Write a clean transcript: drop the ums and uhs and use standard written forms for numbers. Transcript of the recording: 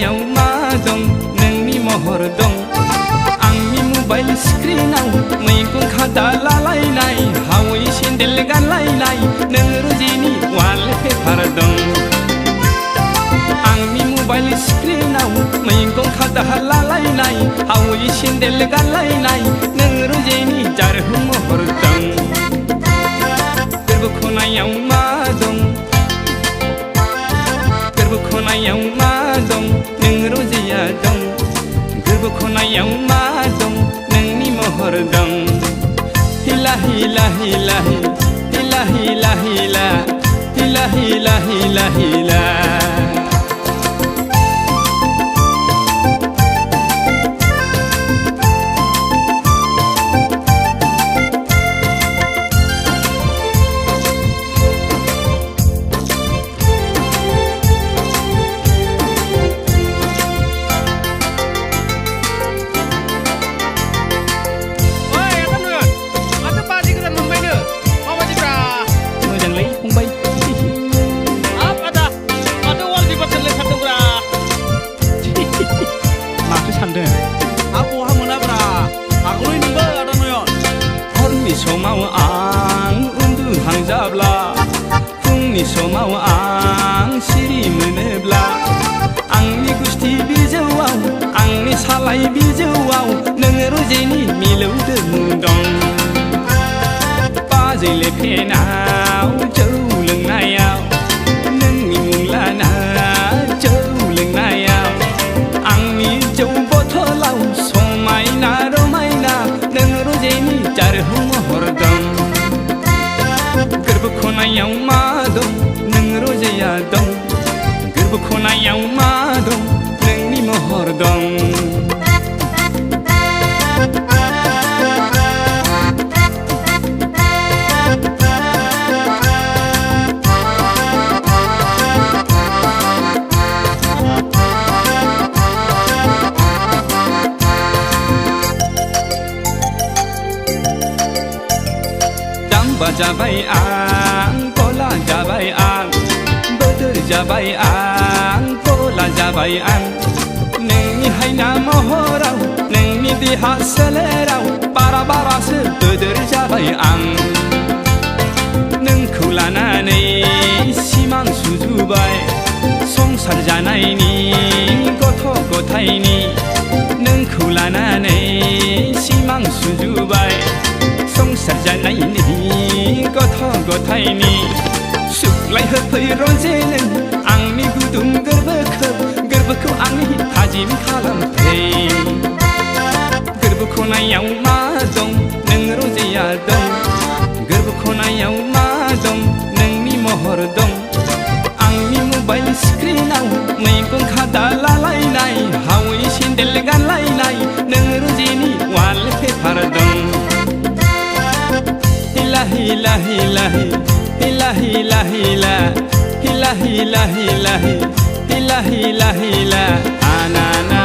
खनायाव मा दं नोंनि महर दं आंनि मबाइल स्क्रिनाव मैगं खादा लालायनाय हावै सेन्देल गानलायनाय नों रुजिनि वालपेपार दं आंनि मबाइल स्क्रिनाव मैगं खादा लालायनाय हावै सेन्देल गानलायनाय नों रुजिनि जारहु महर दं गोरबो खनायाव मा दं गोरबो खनायाव मा दं नों रुजिया दं गोरबो खनायाव मा दं नोंनि महर दं हिला हिला हिला हिला हिला हिला हिला हिला हिला हिला समाव आं उन्दुहांजाब्ला फुंनि समाव आं सिरि मोनोब्ला आंनि गुस्थि बिजौआव आंनि सालाय बिजौआव नोङो रुजिनि मिलौदो दं बाजैले फेनाव जौ लोंनायाव नोंनि मुं लाना जौ लोंनायाव आंनि जौ बथलाव समायना रमायना नों रुजिनि जारहु महर दं गोरबो खनायाव मा दं नों रुजिया दं गोरबो खनायाव मा दं नोंनि महर दं जाबाय आं गला जाबाय आं बोदोर जाबाय आं गला जाबाय आं नोंनि हायना महराव नोंनि देहा सोलेराव बारा बारासो बोदोर जाबाय आं नोंखौ लानानै सिमां सुजुबाय संसार जानायनि गथ' गथायनि नोंखौ लानानै सिमां सुजुबाय संसार जानायनि गथ' गथायनि सुग्लाय होफै रजे नों आंनि गुदुं गोरबोखौ आंनि थाजिम खालामफै गोरबो खनायाव मा दं नों रजेया दं गोरबो खनायाव मा दं नोंनि महर दं आंनि मबाइल स्क्रिनाव मैगं खादा लालायनाय हावै सेन्देल गानलायनाय नों रजेनि वालपेपार दं हिला हिला हिला हिला हिला हिला हिला हिला हिला हिला हिला आना